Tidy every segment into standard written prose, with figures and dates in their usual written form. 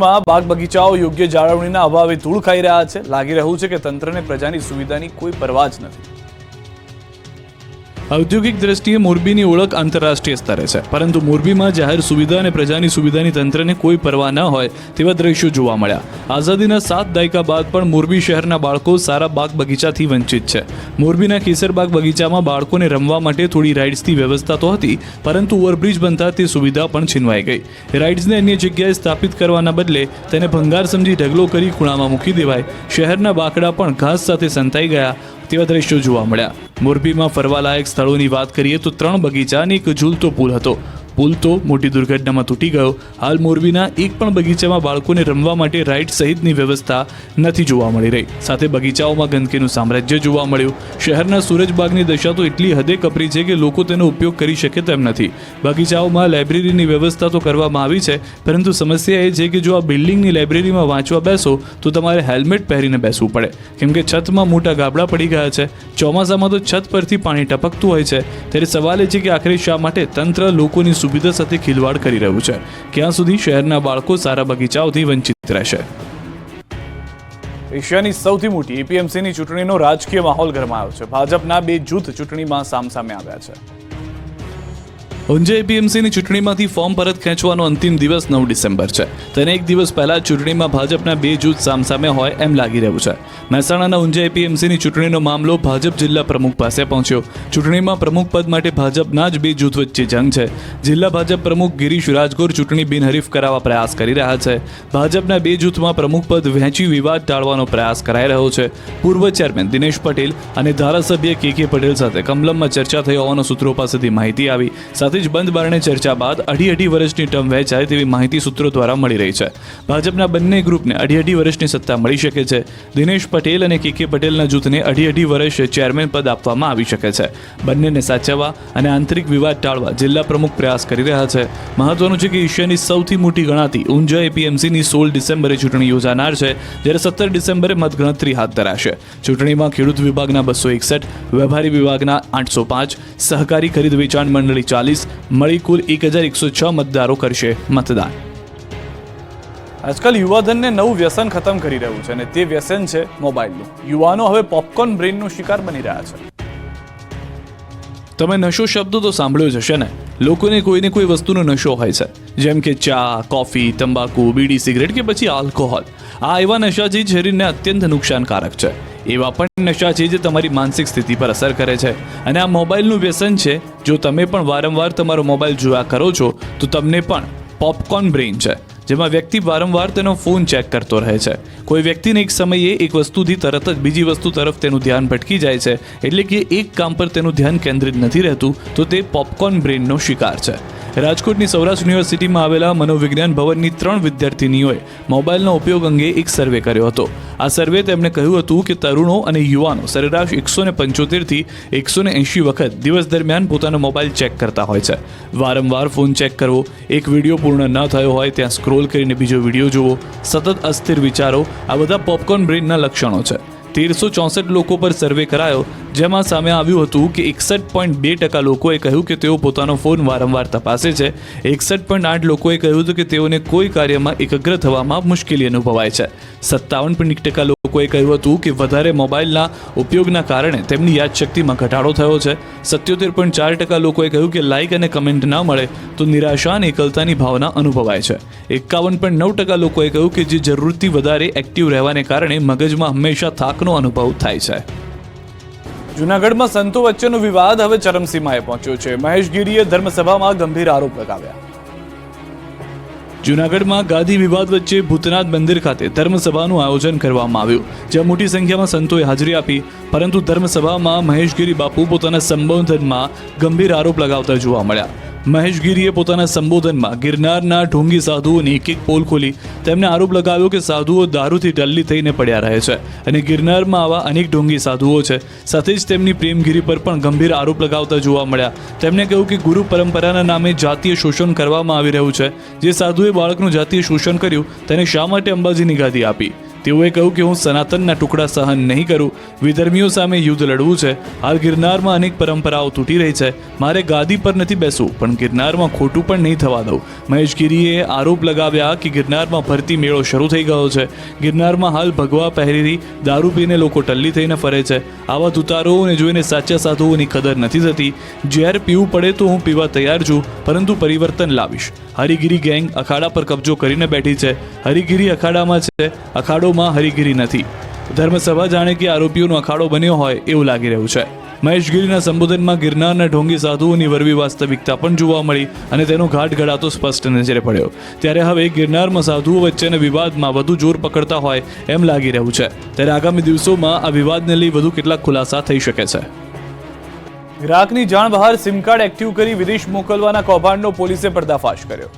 બાગ બગીચાઓ યોગ્ય જાળવણીના અભાવે ધૂળ ખાઈ રહ્યા છે. લાગી રહ્યું છે કે તંત્રને પ્રજાની સુવિધાની કોઈ પરવા જ નથી. ઔદ્યોગિક દ્રષ્ટિએ મોરબીની ઓળખ આંતરરાષ્ટ્રીય સ્તરે છે, પરંતુ મોરબીમાં જાહેર સુવિધા અને પ્રજાની સુવિધાની તંત્રને કોઈ પરવા ન હોય તેવા દ્રશ્યો જોવા મળ્યા. આઝાદીના 7 દાયકા બાદ પણ મોરબી શહેરના બાળકો સારા બાગ બગીચાથી વંચિત છે. મોરબીના કેસરબાગ બગીચામાં બાળકોને રમવા માટે થોડી રાઇડ્સની વ્યવસ્થા તો હતી, પરંતુ ઓવરબ્રિજ બનતા તે સુવિધા પણ છીનવાઈ ગઈ. રાઇડ્સને અન્ય જગ્યાએ સ્થાપિત કરવાના બદલે તેને ભંગાર સમજી ઢગલો કરી ખૂણામાં મૂકી દેવાય. શહેરના બાકડા પણ ઘાસ સાથે સંતાઈ ગયા તેવા દ્રશ્યો જોવા મળ્યા. મોરબીમાં ફરવાલાયક સ્થળોની વાત કરીએ તો 3 બગીચા અને એક ઝૂલતો પુલ હતો. પુલ તો મોટી દુર્ઘટનામાં તૂટી ગયો. હાલ મોરબીના એક પણ બગીચામાં બાળકોને રમવા માટે રાઇડ સહિતની વ્યવસ્થા નથી જોવા મળી રહી. સાથે બગીચાઓમાં ગંદકીનું સામ્રાજ્ય જોવા મળ્યું. શહેરના સૂરજબાગની દશા તો એટલી હદે કપરી છે કે લોકો તેનો ઉપયોગ કરી શકે તેમ નથી. બગીચાઓમાં લાઇબ્રેરીની વ્યવસ્થા તો કરવામાં આવી છે, પરંતુ સમસ્યા એ છે કે જો આ બિલ્ડિંગની લાઇબ્રેરીમાં વાંચવા બેસો તો તમારે હેલ્મેટ પહેરીને બેસવું પડે, કેમ કે છતમાં મોટા ગાબડા પડી ગયા છે. ચોમાસામાં તો છત પરથી પાણી ટપકતું હોય છે. ત્યારે સવાલ એ છે કે આખરે શા માટે તંત્ર લોકોની સુવિધા સાથે ખિલવાડ કરી રહ્યું છે? ક્યાં સુધી શહેરના બાળકો સારા બગીચાઓથી વંચિત રહેશે? એશિયાની સૌથી મોટી એપીએમસીની ચૂંટણીનો રાજકીય માહોલ ગરમાયો છે. ભાજપના 2 જૂથ ચૂંટણીમાં સામસામે આવ્યા છે. ઊંઝા એપીએમસીની ચૂંટણીમાંથી ફોર્મ પરત ખેંચવાનો અંતિમ દિવસ 9 ડિસેમ્બર છે. તેને એક દિવસ પહેલા ચૂંટણીમાં ભાજપના 2 જૂથ સામસામે હોય એમ લાગી રહ્યું છે. મહેસાણાના ઊંઝા એપીએમસીની ચૂંટણીનો મામલો ભાજપ જિલ્લા પ્રમુખ પાસે પહોંચ્યો. ચૂંટણીમાં પ્રમુખ પદ માટે ભાજપના જ 2 જૂથ વચ્ચે જંગ છે. જિલ્લા ભાજપ પ્રમુખ ગિરીશ રાજગોર ચૂંટણી બિનહરીફ કરાવવા પ્રયાસ કરી રહ્યા છે. ભાજપના 2 જૂથમાં પ્રમુખ પદ વહેંચી વિવાદ ટાળવાનો પ્રયાસ કરાઈ રહ્યો છે. પૂર્વ ચેરમેન દિનેશ પટેલ અને ધારાસભ્ય કે પટેલ સાથે કમલમમાં ચર્ચા થઈ હોવાનો સૂત્રો પાસેથી માહિતી આવી. સાથે જ બંધ બારણે ચર્ચા બાદ 2.5 વર્ષની ટર્મ વહેંચાય તેવી માહિતી સૂત્રો દ્વારા મળી રહી છે. ભાજપના બંને ગ્રુપને 2.5 વર્ષની સત્તા મળી શકે છે. દિનેશ પટેલ અને કે પટેલના જૂથને 2.5 વર્ષ ચેરમેન પદ આપવામાં આવી શકે છે. બંનેને સાચવવા અને આંતરિક વિવાદ ટાળવા જિલ્લા પ્રમુખ પ્રયાસ કરી રહ્યા છે. મહત્વનું છે કે એશિયાની સૌથી મોટી ગણાતી ઊંઝા એપીએમસીની 16 ડિસેમ્બરે ચૂંટણી યોજાનાર છે, જ્યારે 17 ડિસેમ્બરે મતગણતરી હાથ ધરાશે. ચૂંટણીમાં ખેડૂત વિભાગના 261, વેપારી વિભાગના 805, સહકારી ખરીદ વેચાણ મંડળી 40, મળી કુલ 1106 મતદારો કરશે મતદાન. આજકાલ યુવાધનને નવું વ્યસન ખતમ કરી રહ્યું છે, અને તે વ્યસન છે મોબાઈલનું. યુવાનો હવે પોપકોર્ન બ્રેઇનનો શિકાર બની રહ્યા છે. તમે નશો શબ્દ તો સાંભળ્યો જ હશે ને? લોકોને કોઈને કોઈ વસ્તુનો નશો હોય છે, જેમ કે ચા, કોફી, તંબાકુ, બીડી, સિગરેટ કે પછી આલ્કોહોલ. આ એવા નશા છે જે શરીરને અત્યંત નુકસાનકારક છે. એવા પણ નશા છે જે તમારી માનસિક સ્થિતિ પર અસર કરે છે. અને આ મોબાઈલનું વ્યસન છે. જો તમે પણ વારંવાર તમારો મોબાઈલ જોયા કરો છો તો તમને પણ પોપકોર્ન બ્રેઇન છે, જેમાં વ્યક્તિ વારંવાર તેનો ફોન ચેક કરતો રહે છે. કોઈ વ્યક્તિને એક સમયે એક વસ્તુથી તરત જ બીજી વસ્તુ તરફ તેનું ધ્યાન ભટકી જાય છે, એટલે કે એક કામ પર તેનું ધ્યાન કેન્દ્રિત નથી રહેતું, તો તે પોપકોર્ન બ્રેઇનનો શિકાર છે. રાજકોટની સૌરાષ્ટ્ર યુનિવર્સિટીમાં આવેલા મનોવિજ્ઞાન ભવનની 3 વિદ્યાર્થીનીઓએ મોબાઈલનો ઉપયોગ અંગે એક સર્વે કર્યો હતો. આ સર્વે તેમણે કહ્યું હતું કે તરુણો અને યુવાનો સરેરાશ 175 થી 180 વખત દિવસ દરમિયાન પોતાનો મોબાઈલ ચેક કરતા હોય છે. વારંવાર ફોન ચેક કરવો, એક વિડીયો પૂર્ણ ન થયો હોય ત્યાં સ્ક્રોલ કરીને બીજો વિડીયો જોવો, સતત અસ્થિર વિચારો, આ બધા પોપકોર્ન બ્રેઇનના લક્ષણો છે. 1364 લોકો પર સર્વે કરાયો, જેમાં સામે આવ્યું હતું કે 61.2% લોકોએ કહ્યું કે તેઓ પોતાનો ફોન વારંવાર તપાસે છે. 61.8% લોકોએ કહ્યું હતું કે તેઓને કોઈ કાર્યમાં એકાગ્ર થવામાં મુશ્કેલી અનુભવાય છે. 57% લોકોએ કહ્યું હતું કે વધારે મોબાઈલના ઉપયોગના કારણે તેમની યાદશક્તિમાં ઘટાડો થયો છે. 77.4% લોકોએ કહ્યું કે લાઇક અને કમેન્ટ ન મળે તો નિરાશા અને એકલતાની ભાવના અનુભવાય છે. 51.9% લોકોએ કહ્યું કે જે જરૂરથી વધારે એક્ટિવ રહેવાને કારણે મગજમાં હંમેશા થાકનો અનુભવ થાય છે. જૂનાગઢમાં સંતો વચ્ચેનો વિવાદ હવે ચરમસીમાએ પહોંચ્યો છે. મહેશ ગીરીએ ધર્મસભામાં ગંભીર આરોપ લગાવ્યા. જૂનાગઢમાં ગાદી વિવાદ વચ્ચે ભૂતનાથ મંદિર ખાતે ધર્મસભાનું આયોજન કરવામાં આવ્યું, જ્યાં મોટી સંખ્યામાં સંતોએ હાજરી આપી. પરંતુ ધર્મસભામાં મહેશ ગીરી બાપુ પોતાના સંબોધનમાં ગંભીર આરોપ લગાવતા જોવા મળ્યા. મહેશ ગીરીએ પોતાના સંબોધનમાં ગિરનારના ઢોંગી સાધુઓની એક પોલ ખોલી તેમને આરોપ લગાવ્યો કે સાધુઓ દારૂથી ટલ્લી થઈને પડ્યા રહે છે અને ગિરનારમાં આવા અનેક ઢોંગી સાધુઓ છે. સાથે જ તેમની પ્રેમગીરી પર પણ ગંભીર આરોપ લગાવતા જોવા મળ્યા. તેમણે કહ્યું કે ગુરુ પરંપરાના નામે જાતીય શોષણ કરવામાં આવી રહ્યું છે. જે સાધુએ બાળકનું જાતીય શોષણ કર્યું તેને શા માટે અંબાજીની ગાદી આપી? તેઓએ કહ્યું કે હું સનાતનના ટુકડા સહન નહીં કરું, વિધર્મીઓ સામે યુદ્ધ લડવું છે. હાલ ગિરનારમાં અનેક પરંપરાઓ તૂટી રહી છે. મારે ગાદી પર નથી બેસવું, પણ ગિરનારમાં ખોટું પણ નહીં થવા દઉં. મહેશ ગીરીએ આરોપ લગાવ્યા કે ગિરનારમાં ભરતી મેળો શરૂ થઈ ગયો છે. ગિરનારમાં હાલ ભગવા પહેરી દારૂ પીને લોકો ટલ્લી થઈને ફરે છે. આવા તુતારોને જોઈને સાચા સાધુઓની કદર નથી થતી. ઝેર પીવું પડે તો હું પીવા તૈયાર છું, પરંતુ પરિવર્તન લાવીશ. હરિગીરી ગેંગ અખાડા પર કબજો કરીને બેઠી છે. હરિગીરી અખાડામાં છે, અખાડોમાં હરિગીરી નથી. ધર્મસભા જાણે કે આરોપીઓનો અખાડો બન્યો હોય એવું લાગી રહ્યું છે. મહેશ ગીરીના સંબોધનમાં ગિરનારના ઢોંગી સાધુઓની વરવી વાસ્તવિકતા પણ જોવા મળી અને તેનો ઘાટ ઘડાતો સ્પષ્ટ નજરે પડ્યો. ત્યારે હવે ગિરનારમાં સાધુઓ વચ્ચેના વિવાદમાં વધુ જોર પકડતા હોય એમ લાગી રહ્યું છે. ત્યારે આગામી દિવસોમાં આ વિવાદને લઈ વધુ કેટલાક ખુલાસા થઈ શકે છે. ગ્રાહકની જાણ બહાર સિમ કાર્ડ એક્ટિવ કરી વિદેશ મોકલવાના કૌભાંડનો પોલીસે પર્દાફાશ કર્યો.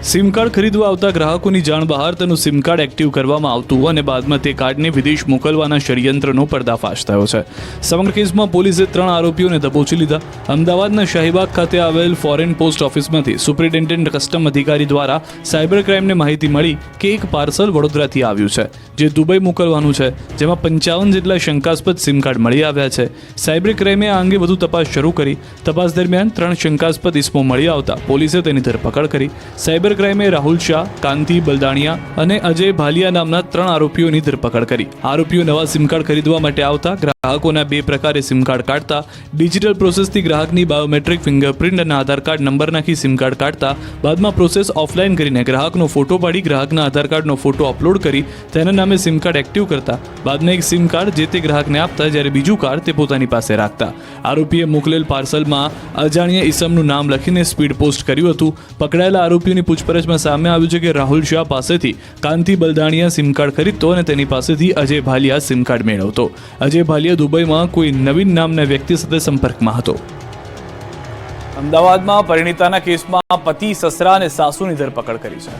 સિમ કાર્ડ ખરીદવા આવતા ગ્રાહકોની જાણ બહાર તેનું સિમ કાર્ડ એક્ટિવ કરવામાં આવતું અને બાદમાં તે કાર્ડને વિદેશ મોકલવાના ષડયંત્રનો પર્દાફાશ થયો છે. સમગ્ર કેસમાં પોલીસે 3 આરોપીઓને દબોચી લીધા. અમદાવાદના શાહીબાગ ખાતે આવેલ ફોરેન પોસ્ટ ઓફિસમાંથી સુપ્રિન્ટેન્ડન્ટ કસ્ટમ અધિકારી દ્વારા સાયબર ક્રાઇમને માહિતી મળી કે એક પાર્સલ વડોદરાથી આવ્યું છે, જે દુબઈ મોકલવાનું છે, જેમાં 55 જેટલા શંકાસ્પદ સિમ કાર્ડ મળી આવ્યા છે. સાયબર ક્રાઇમે આ અંગે વધુ તપાસ શરૂ કરી. તપાસ દરમિયાન 3 શંકાસ્પદ ઇસમો મળી આવતા પોલીસે તેની ધરપકડ કરી. સાયબર ક્રાઇમે રાહુલ શાહ, કાંતિ બલદાણિયા અને અજય ભાલિયા નામના 3 આરોપીઓની ધરપકડ કરી. આરોપીઓ નવા સિમ કાર્ડ ખરીદવા માટે આવતા ગ્રાહકોના 2 પ્રકારે સિમ કાર્ડ કાઢતા, ડિજિટલ પ્રોસેસથી ગ્રાહકની બાયોમેટ્રિક ફિંગરપ્રિન્ટ અને આધાર કાર્ડ નંબર નાખી સિમ કાર્ડ કાઢતા, બાદમાં પ્રોસેસ ઓફલાઈન કરીને ગ્રાહકનો ફોટો પાડી ગ્રાહકના આધાર કાર્ડનો ફોટો અપલોડ કરી તેના નામે સિમ કાર્ડ એક્ટિવ કરતા, બાદમાં એક સિમ કાર્ડ જે તે ગ્રાહકને આપતા, જ્યારે બીજું કાર્ડ તે પોતાની પાસે રાખતા. આરોપીએ મોકલેલ પાર્સલમાં અજાણ્યા ઈસમનું નામ લખીને સ્પીડ પોસ્ટ કર્યું હતું. પકડાયેલા આરોપીઓની પૂછપરછમાં સામે આવ્યું છે કે રાહુલ શાહ પાસેથી કાંતિ બલદાણિયા સિમ કાર્ડ ખરીદતો અને તેની પાસેથી અજય ભાલિયા સિમ કાર્ડ મેળવતો. અજય ભાલિયા દુબઈમાં કોઈ નવીન નામના વ્યક્તિ સાથે સંપર્કમાં હતો. અમદાવાદમાં પરિણીતાના કેસમાં પતિ, સસરા અને સાસુની ધરપકડ કરી છે.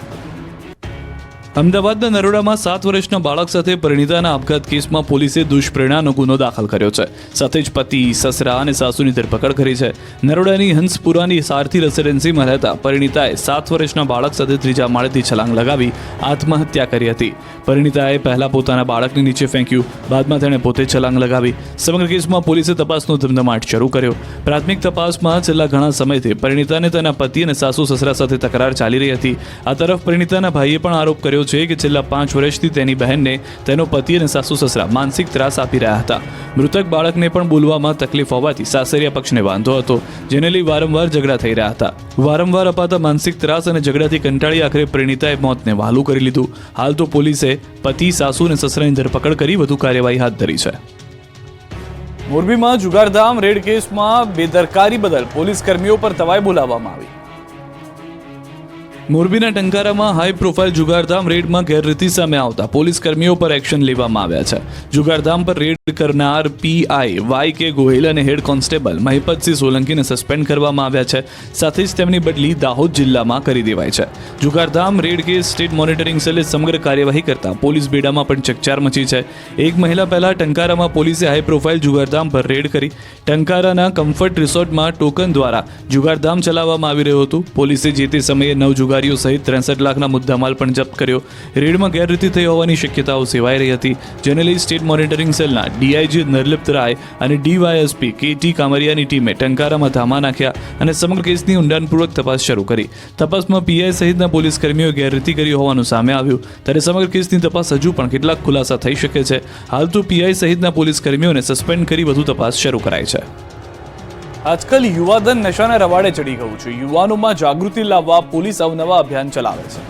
અમદાવાદના નરોડામાં 7 વર્ષના બાળક સાથે પરિણીતાના આપઘાત કેસમાં પોલીસે દુષ્પ્રેરણાનો ગુનો દાખલ કર્યો છે. સાથે જ પતિ, સસરા અને સાસુની ધરપકડ કરી છે. નરોડાની હંસપુરાની સારથી રેસિડેન્સીમાં રહેતા પરિણીતાએ 7 વર્ષના બાળક સાથે 3જા માળેથી છલાંગ લગાવી આત્મહત્યા કરી હતી. પરિણીતાએ પહેલા પોતાના બાળકને નીચે ફેંક્યું, બાદમાં તેણે પોતે છલાંગ લગાવી. સમગ્ર કેસમાં પોલીસે તપાસનો ધમધમાટ શરૂ કર્યો. પ્રાથમિક તપાસમાં છેલ્લા ઘણા સમયથી પરિણીતાને તેના પતિ અને સાસુ સસરા સાથે તકરાર ચાલી રહી હતી. આ તરફ પરિણીતાના ભાઈએ પણ આરોપ કર્યો છે કે છેલ્લા 5 વર્ષથી તેની બહેનને તેનો પતિ અને સાસુ સસરા માનસિક ત્રાસ આપી રહ્યા હતા. મૃતક બાળકને પણ બોલવામાં તકલીફ હોવાથી સાસરિયા પક્ષને વાંધો હતો, જેને લઈ વારંવાર ઝઘડા થઈ રહ્યા હતા. વારંવાર અપાતા માનસિક ત્રાસ અને ઝઘડાથી કંટાળી આખરે પરિણીતાએ મોતને વહાલું કરી લીધું. હાલ તો પોલીસે પતિ, સાસુ અને સસરાની ધરપકડ કરી વધુ કાર્યવાહી હાથ ધરી છે. મોરબીમાં જુગારધામ રેડ કેસમાં બેદરકારી બદલ પોલીસ કર્મીઓ પર તવાઈ બોલાવવામાં આવી. મોરબીના ટંકારામાં હાઈ પ્રોફાઇલ જુગારધામ રેડમાં ગેરરીતિ સામે આવતા પોલીસ કર્મીઓ પર એક્શન લેવામાં આવ્યા છે. જુગારધામ પર રેડ કરનાર પીઆઈ વાય કે ગોહિલ અને હેડ કોન્સ્ટેબલ મહિપતસિંહ સોલંકીને સસ્પેન્ડ કરવામાં આવ્યા છે. સાથે જ તેમની બદલી દાહોદ જિલ્લામાં કરી દેવાઈ છે. જુગારધામ રેડ કેસ સ્ટેટ મોનિટરિંગ સેલે સમગ્ર કાર્યવાહી કરતા પોલીસ બેડામાં પણ ચકચાર મચી છે. એક મહિના પહેલા ટંકારામાં પોલીસે હાઈ પ્રોફાઇલ જુગારધામ પર રેડ કરી. ટંકારાના કમ્ફર્ટ રિસોર્ટમાં ટોકન દ્વારા જુગારધામ ચલાવવામાં આવી રહ્યું હતું. પોલીસે જે તે સમયે 9 જુગારીઓ સહિત 63 લાખના મુદ્દામાલ પણ જપ્ત કર્યો. રેડમાં ગેરરીતિ થઈ હોવાની શક્યતાઓ સેવાઈ રહી હતી, જેને લઈ સ્ટેટ મોનિટરિંગ સેલના ડીઆઈજી નિર્લિપ્ત રાય અને ડીવાયએસપી કેટી કામરિયાની ટીમે ટંકારામાં ધામા નાખ્યા અને સમગ્ર કેસની ઊંડાણપૂર્વક તપાસ શરૂ કરી. તપાસમાં પીઆઈ સહિતના પોલીસ કર્મીઓ ગેરરીતિ કરી હોવાનું સામે આવ્યું. ત્યારે સમગ્ર કેસની તપાસ હજુ પણ કેટલાક ખુલાસા થઈ શકે છે. હાલ તો પીઆઈ સહિતના પોલીસ કર્મીઓને સસ્પેન્ડ કરી વધુ તપાસ શરૂ કરાઈ છે. આજકાલ યુવાધન નશાના રવાડે ચડી ગયું છે. યુવાનોમાં જાગૃતિ લાવવા પોલીસ અવનવા અભિયાન ચલાવે છે.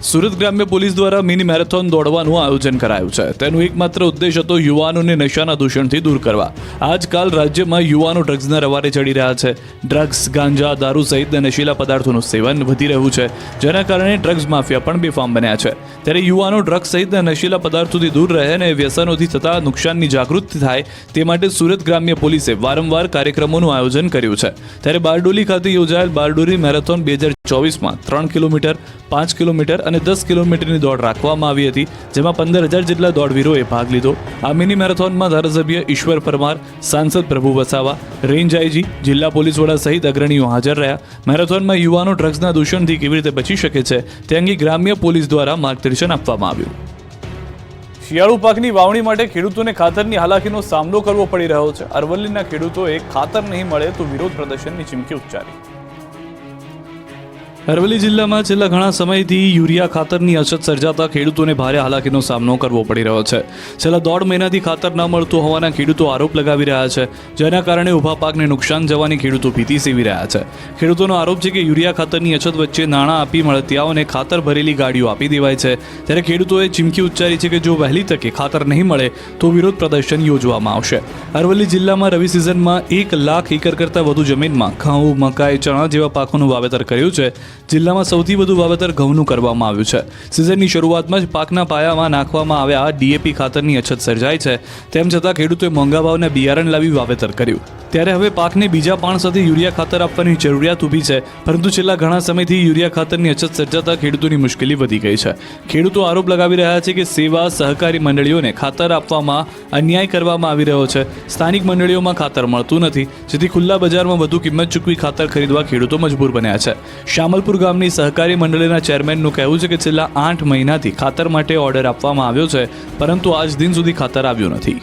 સુરત ગ્રામ્ય પોલીસ દ્વારા મિની મેરેથોન દોડવાનું આયોજન કરાયું છે. તેનો એકમાત્ર ઉદ્દેશ હતો યુવાનોને નશાના દૂષણથી દૂર કરવા. આજકાલ રાજ્યમાં યુવાનો ડ્રગ્સના રવાડે ચડી રહ્યા છે. ડ્રગ્સ, ગાંજા, દારૂ સહિતના નશીલા પદાર્થોનું સેવન વધી રહ્યું છે, જેના કારણે ડ્રગ્સ માફિયા પણ બેફામ બન્યા છે. ત્યારે યુવાનો ડ્રગ્સ સહિતના નશીલા પદાર્થોથી દૂર રહે અને વ્યસનોથી થતા નુકસાનની જાગૃતિ થાય તે માટે સુરત ગ્રામ્ય પોલીસે વારંવાર કાર્યક્રમોનું આયોજન કર્યું છે. ત્યારે બારડોલી ખાતે યોજાયેલ બારડોલી મેરેથોન 2024માં 3 કિલોમીટર, 5 કિલોમીટર અને 10 કિલોમીટરની દોડ રાખવામાં આવી હતી, જેમાં 15,000 જેટલા દોડવીરોએ ભાગ લીધો. આ મિની મેરેથોનમાં ધારાસભ્ય ઈશ્વર પરમાર, સાંસદ પ્રભુ વસાવા, રેન્જ આઈજી, જિલ્લા પોલીસ વડા સહિત અગ્રણીઓ હાજર રહ્યા. મેરેથોનમાં યુવાનો ડ્રગ્સના દૂષણથી કેવી રીતે બચી શકે છે તે અંગે ગ્રામ્ય પોલીસ દ્વારા માર્ગદર્શન આપવામાં આવ્યું. શિયાળુ પાકની વાવણી માટે ખેડૂતોને ખાતરની હાલાકીનો સામનો કરવો પડી રહ્યો છે. અરવલ્લીના ખેડૂતોએ ખાતર નહીં મળે તો વિરોધ પ્રદર્શનની ચીમકી ઉચ્ચારી. અરવલ્લી જિલ્લામાં છેલ્લા ઘણા સમયથી યુરિયા ખાતરની અછત સર્જાતા ખેડૂતોને ભારે હાલાકીનો સામનો કરવો પડી રહ્યો છે. છેલ્લા 1.5 મહિનાથી ખાતર ન મળતું હોવાના ખેડૂતો આરોપ લગાવી રહ્યા છે, જેના કારણે ઊભા પાકને નુકસાન જવાની ખેડૂતો ભીતિ સેવી રહ્યા છે. ખેડૂતોનો આરોપ છે કે યુરિયા ખાતરની અછત વચ્ચે નાણાં આપી મળતિયાઓને ખાતર ભરેલી ગાડીઓ આપી દેવાય છે. ત્યારે ખેડૂતોએ ચીમકી ઉચ્ચારી છે કે જો વહેલી તકે ખાતર નહીં મળે તો વિરોધ પ્રદર્શન યોજવામાં આવશે. અરવલ્લી જિલ્લામાં રવિ સિઝનમાં 1 લાખ એકર કરતાં વધુ જમીનમાં ઘઉં, મકાઈ, ચણા જેવા પાકોનું વાવેતર કર્યું છે. જિલ્લામાં સૌથી વધુ વાવેતર ઘઉંનું કરવામાં આવ્યું છે. સિઝનની શરૂઆતમાં જ પાકના પાયામાં નાખવામાં આવ્યા ડીએપી ખાતરની અછત સર્જાઈ છે. તેમ છતાં ખેડૂતોએ મોંઘા ભાવના બિયારણ લાવી વાવેતર કર્યું. ત્યારે હવે પાકને બીજા પાણ સાથે યુરિયા ખાતર આપવાની જરૂરિયાત ઊભી છે, પરંતુ છેલ્લા ઘણા સમયથી યુરિયા ખાતરની અછત સર્જાતા ખેડૂતોની મુશ્કેલી વધી ગઈ છે. ખેડૂતો આરોપ લગાવી રહ્યા છે કે સેવા સહકારી મંડળીઓને ખાતર આપવામાં અન્યાય કરવામાં આવી રહ્યો છે. સ્થાનિક મંડળીઓમાં ખાતર મળતું નથી, જેથી ખુલ્લા બજારમાં વધુ કિંમત ચૂકવી ખાતર ખરીદવા ખેડૂતો મજબૂર બન્યા છે. શામલપુર ગામની સહકારી મંડળીના ચેરમેનનું કહેવું છે કે છેલ્લા 8 મહિનાથી ખાતર માટે ઓર્ડર આપવામાં આવ્યો છે, પરંતુ આજ દિન સુધી ખાતર આવ્યું નથી.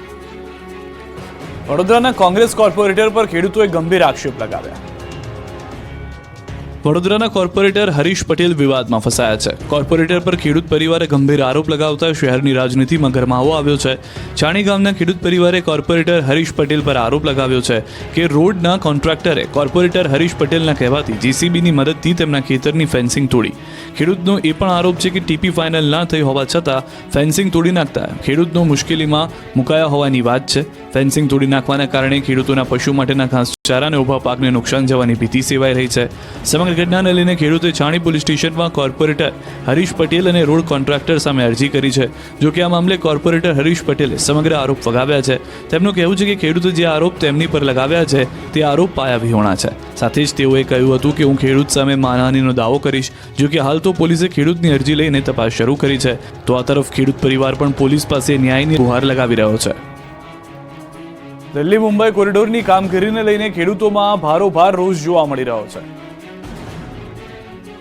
વડોદરાના કોંગ્રેસ કોર્પોરેટર પર ખેડૂતોએ ગંભીર આક્ષેપ લગાવ્યા. વડોદરાના કોર્પોરેટર હરીશ પટેલ વિવાદમાં ફસાયા છે. કોર્પોરેટર પર ખેડૂત પરિવારે ગંભીર આરોપ લગાવતા શહેરની રાજનીતિમાં ગરમાવો આવ્યો છે. ચાણી ગામના ખેડૂત પરિવારે કોર્પોરેટર હરીશ પટેલ પર આરોપ લગાવ્યો છે કે રોડના કોન્ટ્રાક્ટરે કોર્પોરેટર હરીશ પટેલના કહેવાથી જીસીબીની મદદથી તેમના ખેતરની ફેન્સિંગ તોડી. ખેડૂતનો એ પણ આરોપ છે કે ટીપી ફાઇનલ ના થઈ હોવા છતાં ફેન્સિંગ તોડી નાખતા ખેડૂતનો મુશ્કેલીમાં મુકાયા હોવાની વાત છે. ફેન્સિંગ તોડી નાખવાના કારણે ખેડૂતોના પશુ માટેના ઘાસચારા અને ઊભા પાકને નુકસાન જવાની ભીતિ સેવાઈ રહી છે. સમગ્ર ઘટનાને લઈને ખેડૂતોએ છાણી પોલીસ સ્ટેશનમાં કોર્પોરેટર હરીશ પટેલ અને રોડ કોન્ટ્રાક્ટર સામે અરજી કરી છે. જો કે આ મામલે કોર્પોરેટર હરીશ પટેલે સમગ્ર આરોપ ફગાવ્યા છે. તેમનું કહેવું છે કે ખેડૂતે જે આરોપ તેમની પર લગાવ્યા છે તે આરોપ પાયાવિહોણા છે. સાથે જ તેઓએ કહ્યું હતું કે હું ખેડૂત સામે માનહાનિનો દાવો કરીશ. જો કે હાલ તો પોલીસે ખેડૂતની અરજી લઈને તપાસ શરૂ કરી છે, તો આ તરફ ખેડૂત પરિવાર પણ પોલીસ પાસે ન્યાયની ગુહાર લગાવી રહ્યો છે. દિલ્હી મુંબઈ કોરિડોરની કામગીરીને લઈને ખેડૂતોમાં ભારોભાર રોષ જોવા મળી રહ્યો છે.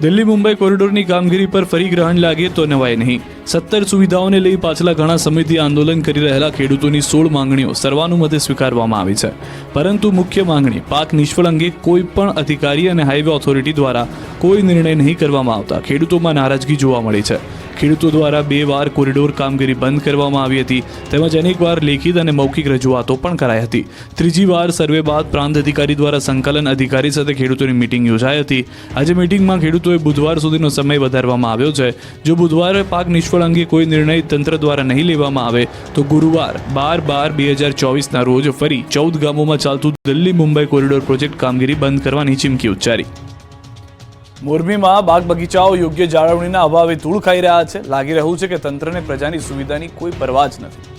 દિલ્હી મુંબઈ કોરિડોરની કામગીરી પર ફરી ગ્રહણ લાગે તો નવાય નહીં. 17 સુવિધાઓને લઈ પાછલા ઘણા સમયથી આંદોલન કરી રહેલા ખેડૂતોની 16 માંગણીઓ સર્વાનુમતે સ્વીકારવામાં આવી છે, પરંતુ મુખ્ય માંગણી પાક નિષ્ફળ અંગે કોઈ પણ અધિકારી અને હાઈવે ઓથોરિટી દ્વારા કોઈ નિર્ણય નહીં કરવામાં આવતા ખેડૂતોમાં નારાજગી જોવા મળી છે. ખેડૂતો દ્વારા 2 વાર કોરિડોર કામગીરી બંધ કરવામાં આવી હતી, તેમજ અનેક વાર લેખિત અને મૌખિક રજૂઆતો પણ કરાઈ હતી. ત્રીજી વાર સર્વે બાદ પ્રાંત અધિકારી દ્વારા સંકલન અધિકારી સાથે ખેડૂતોની મીટિંગ યોજાઈ હતી. આજે મીટિંગમાં ખેડૂતોએ બુધવાર સુધીનો સમય વધારવામાં આવ્યો છે. જો બુધવારે પાક નિષ્ફળ અંગે કોઈ નિર્ણય તંત્ર દ્વારા નહીં લેવામાં આવે તો ગુરુવાર 12/12/2024 ના રોજ ફરી 14 ગામોમાં ચાલતું દિલ્હી મુંબઈ કોરિડોર પ્રોજેક્ટ કામગીરી બંધ કરવાની ચીમકી ઉચ્ચારી. મોરબીમાં બાગ બગીચાઓ યોગ્ય જાળવણીના અભાવે ધૂળ ખાઈ રહ્યા છે. લાગી રહ્યું છે કે તંત્રને પ્રજાની સુવિધાની કોઈ પરવા જ નથી.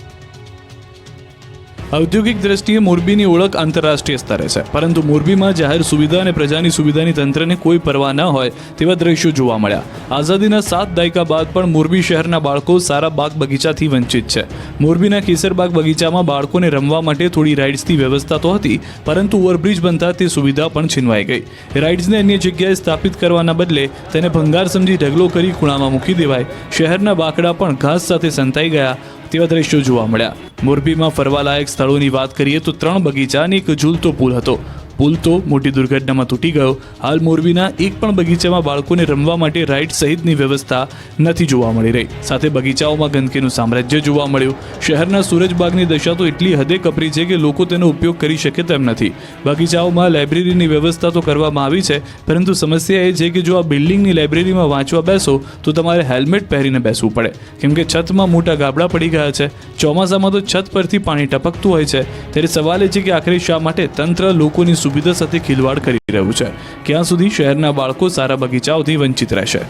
ઔદ્યોગિક દ્રષ્ટિએ મોરબીની ઓળખ આંતરરાષ્ટ્રીય સ્તરે છે, પરંતુ મોરબીમાં જાહેર સુવિધા અને પ્રજાની સુવિધાની તંત્રને કોઈ પરવા ન હોય તેવા દ્રશ્યો જોવા મળ્યા. આઝાદીના 7 દાયકા બાદ પણ મોરબી શહેરના બાળકો સારા બાગ બગીચાથી વંચિત છે. મોરબીના કેસરબાગ બગીચામાં બાળકોને રમવા માટે થોડી રાઇડ્સની વ્યવસ્થા તો હતી, પરંતુ ઓવરબ્રિજ બનતા તે સુવિધા પણ છીનવાઈ ગઈ. રાઇડ્સને અન્ય જગ્યાએ સ્થાપિત કરવાના બદલે તેને ભંગાર સમજી ઢગલો કરી ખૂણામાં મૂકી દેવાય. શહેરના બાકડા પણ ઘાસ સાથે સંતાઈ ગયા તેવા દ્રશ્યો જોવા મળ્યા. મોરબીમાં ફરવાલાયક સ્થળોની વાત કરીએ તો 3 બગીચા અને એક ઝૂલતો પુલ હતો. પુલ તો મોટી દુર્ઘટનામાં તૂટી ગયો. હાલ મોરબીના એક પણ બગીચામાં બાળકોને રમવા માટે રાઇડ સહિતની વ્યવસ્થા નથી જોવા મળી રહી. સાથે બગીચાઓમાં ગંદકીનું સામ્રાજ્ય જોવા મળ્યું. શહેરના સૂરજબાગની દશા તો એટલી હદે કપરી છે કે લોકો તેનો ઉપયોગ કરી શકે તેમ નથી. બગીચાઓમાં લાઇબ્રેરીની વ્યવસ્થા તો કરવામાં આવી છે, પરંતુ સમસ્યા એ છે કે જો આ બિલ્ડિંગની લાઇબ્રેરીમાં વાંચવા બેસો તો તમારે હેલ્મેટ પહેરીને બેસવું પડે, કેમ કે છતમાં મોટા ગાબડા પડી ગયા છે. ચોમાસામાં તો છત પરથી પાણી ટપકતું હોય છે. ત્યારે સવાલ એ છે કે આખરે શા માટે તંત્ર લોકોની સુવિધા સાથે ખિલવાડ કરી રહ્યું છે? ક્યાં સુધી શહેરના બાળકો સારા બગીચાઓથી વંચિત રહેશે?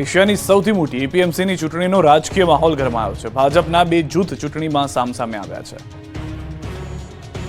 એશિયાની સૌથી મોટી એપીએમસીની ચૂંટણીનો રાજકીય માહોલ ગરમાયો છે. ભાજપના 2 જૂથ ચૂંટણીમાં સામસામે આવ્યા છે.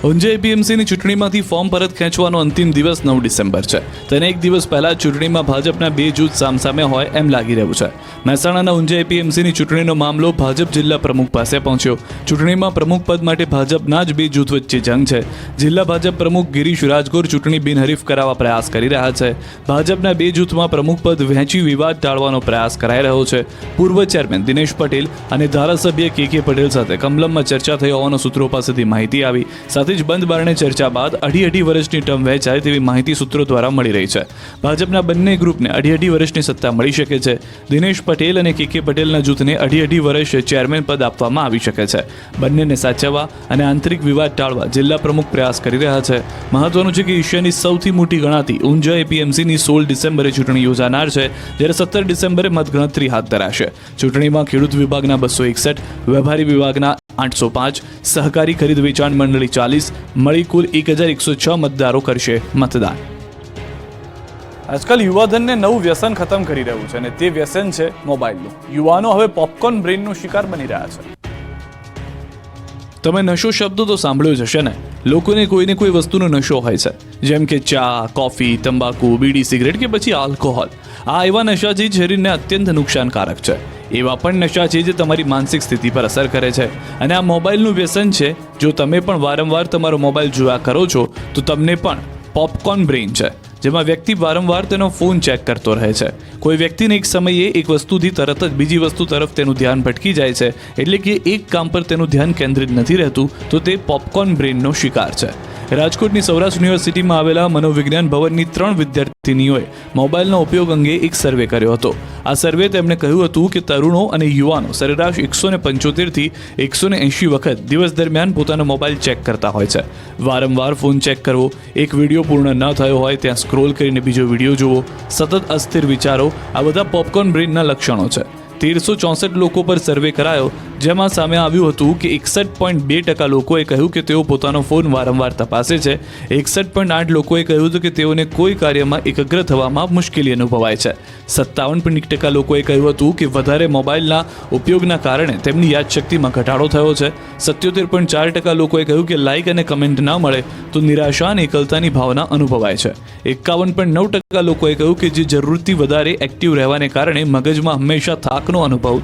ઊંઝા એપીએમસીની ચૂંટણીમાંથી ફોર્મ પરત ખેંચવાનો અંતિમ દિવસ 9 ડિસેમ્બર છે. તેને એક દિવસ પહેલા ચૂંટણીમાં ભાજપના બે જૂથ સામસામે હોય એમ લાગી રહ્યું છે. મહેસાણાના ઊંઝા એપીએમસીની ચૂંટણીનો મામલો ભાજપ જિલ્લા પ્રમુખ પાસે પહોંચ્યો. ચૂંટણીમાં પ્રમુખ પદ માટે ભાજપના જ બે જૂથ વચ્ચે જંગ છે. જિલ્લા ભાજપ પ્રમુખ ગિરીશ રાજગોર ચૂંટણી બિનહરીફ કરાવવા પ્રયાસ કરી રહ્યા છે. ભાજપના બે જૂથમાં પ્રમુખ પદ વહેંચી વિવાદ ટાળવાનો પ્રયાસ કરાઈ રહ્યો છે. પૂર્વ ચેરમેન દિનેશ પટેલ અને ધારાસભ્ય કે પટેલ સાથે કમલમમાં ચર્ચા થઈ હોવાનો સૂત્રો પાસેથી માહિતી આવી. સાથે જ બંધ બારણે ચર્ચા બાદ અઢી વર્ષની ટર્મ વહેંચાય તેવી માહિતી સૂત્રો દ્વારા મળી રહી છે. ભાજપના બંને ગ્રુપને અઢી વર્ષની સત્તા મળી શકે છે. દિનેશ પટેલ અને કે પટેલના જૂથને અઢી વર્ષ ચેરમેન પદ આપવામાં આવી શકે છે. બંનેને સાચવવા અને આંતરિક વિવાદ ટાળવા જિલ્લા પ્રમુખ પ્રયાસ કરી રહ્યા છે. મહત્વનું છે કે એશિયાની સૌથી મોટી ગણાતી ઊંઝા એપીએમસીની 16 ડિસેમ્બરે ચૂંટણી યોજાનાર છે, જ્યારે 17 ડિસેમ્બરે મતગણતરી હાથ ધરાશે. ચૂંટણીમાં ખેડૂત વિભાગના 261, વેપારી વિભાગના 805, સહકારી ખરીદ વેચાણ મંડળી 40 મળી કુલ 1106 મતદારો કરશે મતદાન. આજકાલ યુવાધનને નવું વ્યસન ખતમ કરી રહ્યું છે અને તે વ્યસન છે મોબાઈલનું. યુવાનો હવે પોપકોર્ન બ્રેઇનનો શિકાર બની રહ્યા છે. તમે નશો શબ્દ તો સાંભળ્યો જ હશે ને. લોકોને કોઈને કોઈ વસ્તુનો નશો હોય છે, જેમ કે ચા, કોફી, તંબાકુ, બીડી, સિગરેટ કે પછી આલ્કોહોલ. આ એવા નશા જે શરીરને અત્યંત નુકસાનકારક છે. એવા પણ નશા છે જે તમારી માનસિક સ્થિતિ પર અસર કરે છે. અને આ મોબાઈલનું વ્યસન છે. જો તમે પણ વારંવાર તમારો મોબાઈલ જોયા કરો છો તો તમને પણ પોપકોર્ન બ્રેઇન છે, જેમાં વ્યક્તિ વારંવાર તેનો ફોન ચેક કરતો રહે છે. કોઈ વ્યક્તિને એક સમયે એક વસ્તુથી તરત જ બીજી વસ્તુ તરફ તેનું ધ્યાન ભટકી જાય છે, એટલે કે એક કામ પર તેનું ધ્યાન કેન્દ્રિત નથી રહેતું, તો તે પોપકોર્ન બ્રેઇનનો શિકાર છે. રાજકોટની સૌરાષ્ટ્ર યુનિવર્સિટીમાં આવેલા મનોવિજ્ઞાન ભવનની 3 વિદ્યાર્થીનીઓએ મોબાઈલનો ઉપયોગ અંગે એક સર્વે કર્યો હતો. આ સર્વે તેમણે કહ્યું હતું કે તરુણો અને યુવાનો સરેરાશ 175 થી 180 વખત દિવસ દરમિયાન પોતાનો મોબાઈલ ચેક કરતા હોય છે. વારંવાર ફોન ચેક કરવો, એક વિડીયો પૂર્ણ ન થયો હોય ત્યાં સ્ક્રોલ કરીને બીજો વિડીયો જોવો, સતત અસ્થિર વિચારો, આ બધા પોપકોર્ન બ્રેઇનના લક્ષણો છે. 1364 લોકો પર સર્વે કરાયો, જેમાં સામે આવ્યું હતું કે 61.2% લોકોએ કહ્યું કે તેઓ પોતાનો ફોન વારંવાર તપાસે છે. 61.8% લોકોએ કહ્યું હતું કે તેઓને કોઈ કાર્યમાં એકાગ્ર થવામાં મુશ્કેલી અનુભવાય છે. 57% લોકોએ કહ્યું હતું કે વધારે મોબાઈલના ઉપયોગના કારણે તેમની યાદશક્તિમાં ઘટાડો થયો છે. 77.4% લોકોએ કહ્યું કે લાઇક અને કમેન્ટ ન મળે તો નિરાશા અને એકલતાની ભાવના અનુભવાય છે. 51.9% લોકોએ કહ્યું કે જે જરૂરથી વધારે એક્ટિવ રહેવાને કારણે મગજમાં હંમેશા થાકનો અનુભવ